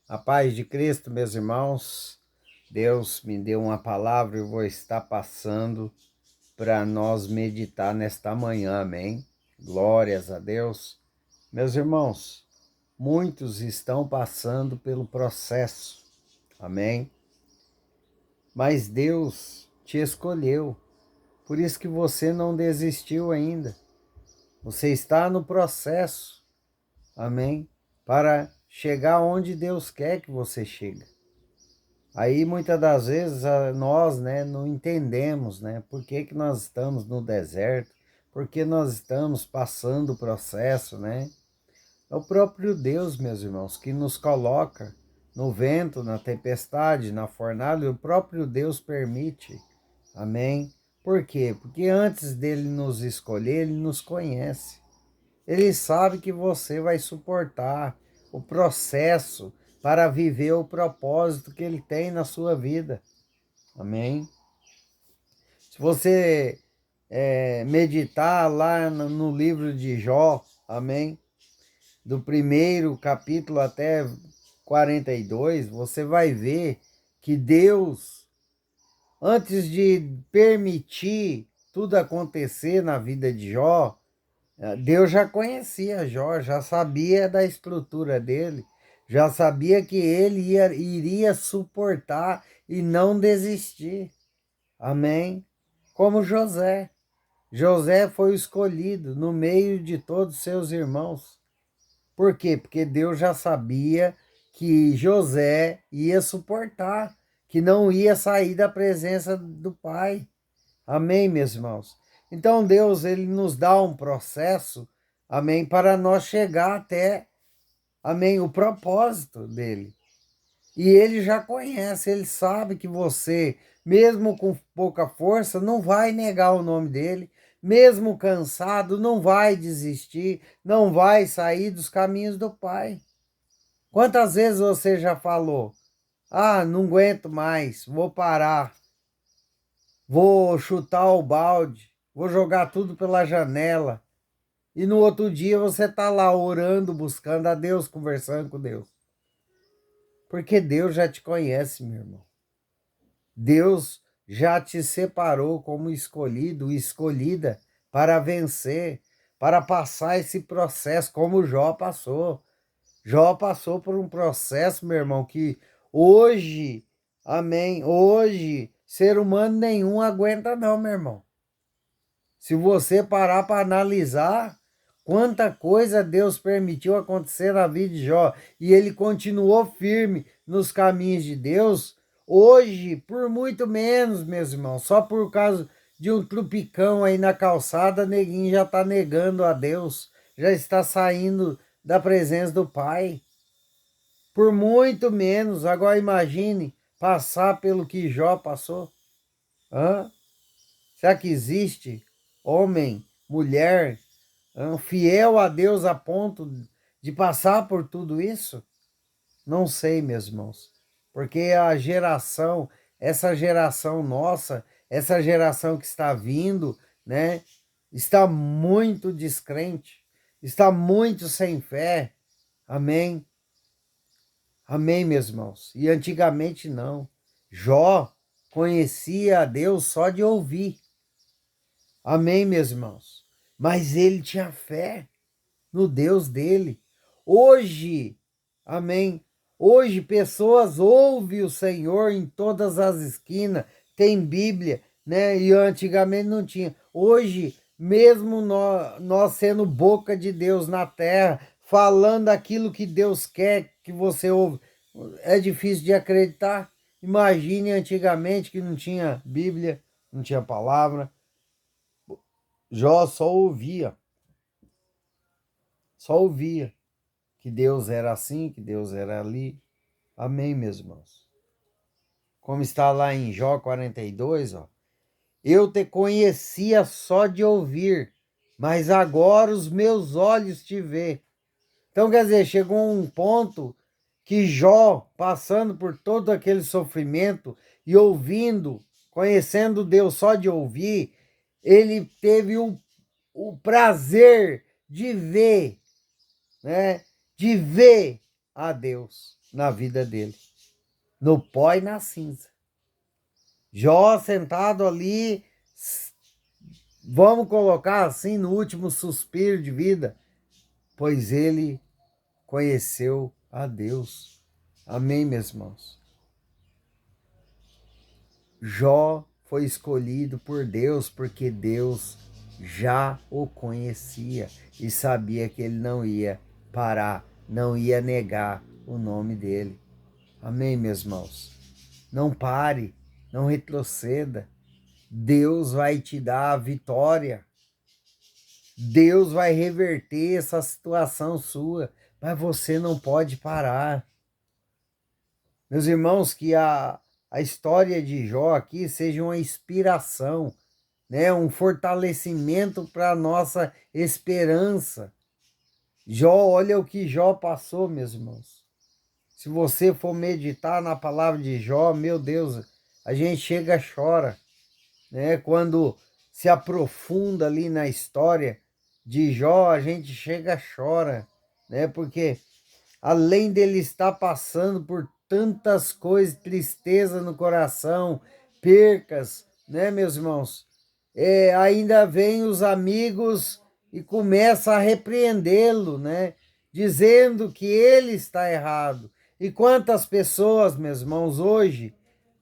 A paz de Cristo, meus irmãos. Deus me deu uma palavra e eu vou estar passando para nós meditar nesta manhã, amém? Glórias a Deus. Meus irmãos, muitos estão passando pelo processo, amém? Mas Deus te escolheu, por isso que você não desistiu ainda. Você está no processo, amém? Para chegar onde Deus quer que você chegue. Aí muitas das vezes nós, não entendemos, por que nós estamos no deserto, por que nós estamos passando o processo, É o próprio Deus, meus irmãos, que nos coloca no vento, na tempestade, na fornalha, o próprio Deus permite, amém? Por quê? Porque antes dele nos escolher, ele nos conhece. Ele sabe que você vai suportar o processo para viver o propósito que ele tem na sua vida. Amém? Se você meditar lá no livro de Jó, amém? Do primeiro capítulo até 42, você vai ver que Deus, antes de permitir tudo acontecer na vida de Jó, Deus já conhecia Jó, já sabia da estrutura dele, já sabia que ele iria suportar e não desistir. Amém? Como José. José foi o escolhido no meio de todos seus irmãos. Por quê? Porque Deus já sabia que José ia suportar, que não ia sair da presença do Pai. Amém, meus irmãos? Então Deus, ele nos dá um processo, amém, para nós chegar até, amém, o propósito dele. E ele já conhece, ele sabe que você, mesmo com pouca força, não vai negar o nome dele, mesmo cansado, não vai desistir, não vai sair dos caminhos do Pai. Quantas vezes você já falou: "Ah, não aguento mais, vou parar, vou chutar o balde, vou jogar tudo pela janela." E no outro dia você está lá orando, buscando a Deus, conversando com Deus. Porque Deus já te conhece, meu irmão. Deus já te separou como escolhido, escolhida para vencer, para passar esse processo, como Jó passou. Jó passou por um processo, meu irmão, que hoje, amém, hoje, ser humano nenhum aguenta não, meu irmão. Se você parar para analisar quanta coisa Deus permitiu acontecer na vida de Jó e ele continuou firme nos caminhos de Deus, hoje, por muito menos, meus irmãos, só por causa de um trupicão aí na calçada, neguinho já está negando a Deus, já está saindo da presença do Pai. Por muito menos, agora imagine passar pelo que Jó passou. Hã? Será que existe homem, mulher, fiel a Deus a ponto de passar por tudo isso? Não sei, meus irmãos, porque a geração, essa geração nossa, essa geração que está vindo, está muito descrente, está muito sem fé. Amém? Amém, meus irmãos? E antigamente não. Jó conhecia a Deus só de ouvir. Amém, meus irmãos? Mas ele tinha fé no Deus dele. Hoje, amém? Hoje pessoas ouvem o Senhor em todas as esquinas, tem Bíblia, E antigamente não tinha. Hoje, mesmo nós sendo boca de Deus na terra, falando aquilo que Deus quer que você ouve, é difícil de acreditar. Imagine antigamente que não tinha Bíblia, não tinha palavra. Jó só ouvia que Deus era assim, que Deus era ali. Amém, meus irmãos? Como está lá em Jó 42, ó. Eu te conhecia só de ouvir, mas agora os meus olhos te vê. Então, quer dizer, chegou um ponto que Jó, passando por todo aquele sofrimento e ouvindo, conhecendo Deus só de ouvir, ele teve o prazer de ver, de ver a Deus na vida dele, no pó e na cinza. Jó sentado ali, vamos colocar assim, no último suspiro de vida, pois ele conheceu a Deus. Amém, meus irmãos? Jó foi escolhido por Deus porque Deus já o conhecia e sabia que ele não ia parar, não ia negar o nome dele. Amém, meus irmãos? Não pare, não retroceda. Deus vai te dar a vitória. Deus vai reverter essa situação sua, mas você não pode parar. Meus irmãos, que a história de Jó aqui seja uma inspiração, né? Um fortalecimento para a nossa esperança. Jó, olha o que Jó passou, meus irmãos. Se você for meditar na palavra de Jó, meu Deus, a gente chega e chora, né? Quando se aprofunda ali na história de Jó, a gente chega e chora, né? Porque além dele estar passando por tantas coisas, tristeza no coração, percas, né, meus irmãos? Ainda vem os amigos e começa a repreendê-lo, né? Dizendo que ele está errado. E quantas pessoas, meus irmãos, hoje,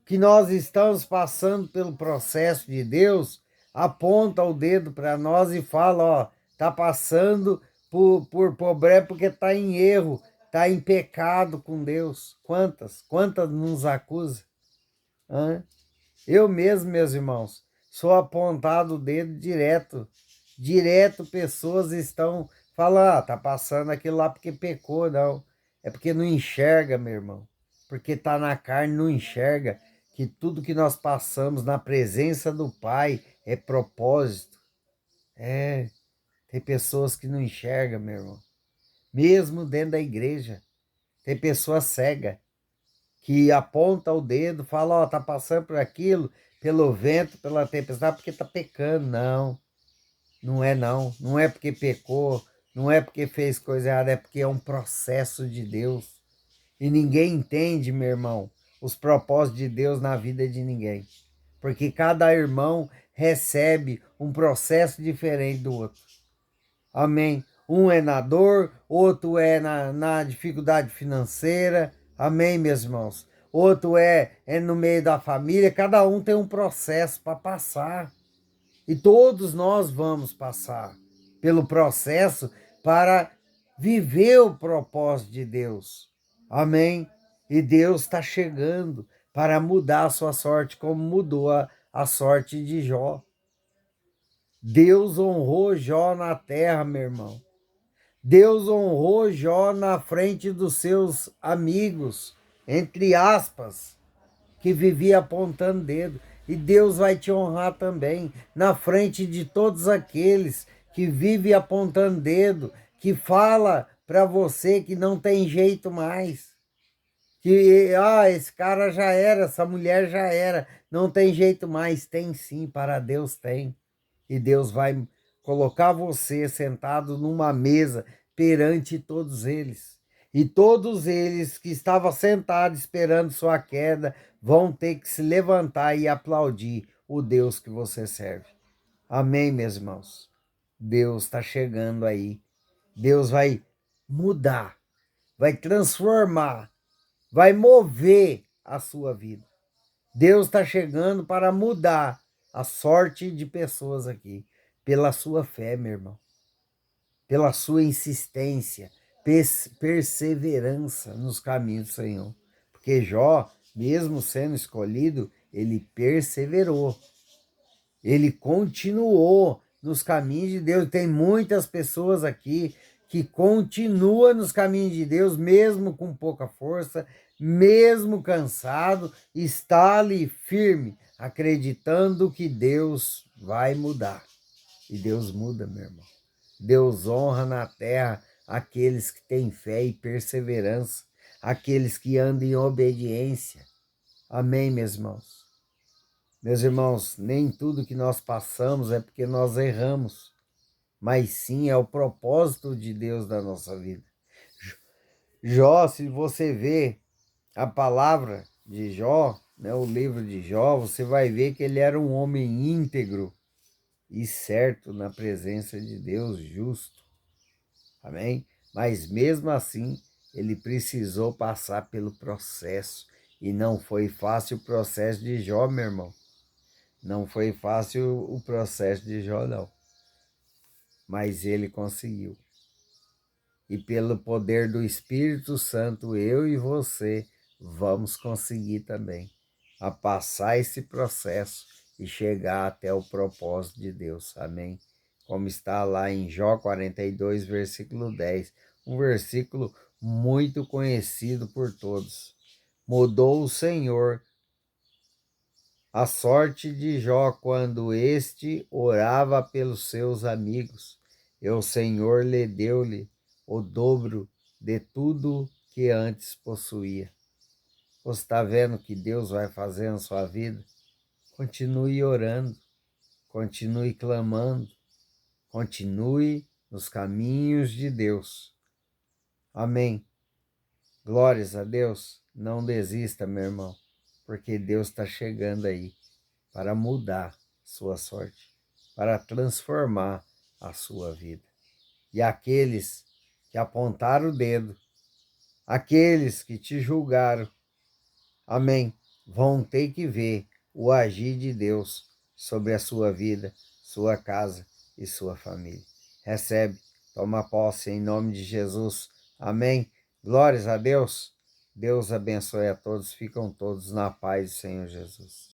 que nós estamos passando pelo processo de Deus, aponta o dedo para nós e fala, ó, tá passando por problema porque tá em erro, tá em pecado com Deus. Quantas nos acusam? Hã? Eu mesmo, meus irmãos, sou apontado o dedo direto pessoas estão falando, tá passando aquilo lá porque pecou, não. É porque não enxerga, meu irmão. Porque tá na carne, não enxerga que tudo que nós passamos na presença do Pai é propósito. Tem pessoas que não enxergam, meu irmão. Mesmo dentro da igreja, tem pessoa cega que aponta o dedo, fala, ó, tá passando por aquilo, pelo vento, pela tempestade, porque tá pecando. Não, não é não. Não é porque pecou, não é porque fez coisa errada, é porque é um processo de Deus. E ninguém entende, meu irmão, os propósitos de Deus na vida de ninguém. Porque cada irmão recebe um processo diferente do outro. Amém. Um é na dor, outro é na dificuldade financeira. Amém, meus irmãos. Outro é no meio da família. Cada um tem um processo para passar. E todos nós vamos passar pelo processo para viver o propósito de Deus. Amém? E Deus está chegando para mudar a sua sorte, como mudou a sorte de Jó. Deus honrou Jó na terra, meu irmão. Deus honrou Jó na frente dos seus amigos, entre aspas, que vivia apontando dedo. E Deus vai te honrar também na frente de todos aqueles que vivem apontando dedo, que fala para você que não tem jeito mais. Que esse cara já era, essa mulher já era, não tem jeito mais. Tem sim, para Deus tem. E Deus vai colocar você sentado numa mesa perante todos eles. E todos eles que estavam sentados esperando sua queda vão ter que se levantar e aplaudir o Deus que você serve. Amém, meus irmãos? Deus está chegando aí. Deus vai mudar, vai transformar, vai mover a sua vida. Deus está chegando para mudar a sorte de pessoas aqui, pela sua fé, meu irmão, pela sua insistência, perseverança nos caminhos do Senhor. Porque Jó, mesmo sendo escolhido, ele perseverou, ele continuou nos caminhos de Deus. Tem muitas pessoas aqui que continuam nos caminhos de Deus, mesmo com pouca força, mesmo cansado, está ali firme, acreditando que Deus vai mudar. E Deus muda, meu irmão. Deus honra na terra aqueles que têm fé e perseverança, aqueles que andam em obediência. Amém, meus irmãos? Meus irmãos, nem tudo que nós passamos é porque nós erramos, mas sim é o propósito de Deus da nossa vida. Jó, se você vê a palavra de Jó, né, o livro de Jó, você vai ver que ele era um homem íntegro e certo na presença de Deus, justo. Amém? Mas mesmo assim, ele precisou passar pelo processo. E não foi fácil o processo de Jó, meu irmão. Não foi fácil o processo de Jó, não. Mas ele conseguiu. E pelo poder do Espírito Santo, eu e você vamos conseguir também a passar esse processo e chegar até o propósito de Deus. Amém? Como está lá em Jó 42, versículo 10, um versículo muito conhecido por todos. Mudou o Senhor a sorte de Jó quando este orava pelos seus amigos, e o Senhor lhe deu-lhe o dobro de tudo que antes possuía. Você está vendo o que Deus vai fazer na sua vida? Continue orando, continue clamando, continue nos caminhos de Deus. Amém. Glórias a Deus. Não desista, meu irmão, porque Deus está chegando aí para mudar sua sorte, para transformar a sua vida. E aqueles que apontaram o dedo, aqueles que te julgaram, amém, vão ter que ver o agir de Deus sobre a sua vida, sua casa e sua família. Recebe, toma posse em nome de Jesus. Amém. Glórias a Deus. Deus abençoe a todos. Ficam todos na paz do Senhor Jesus.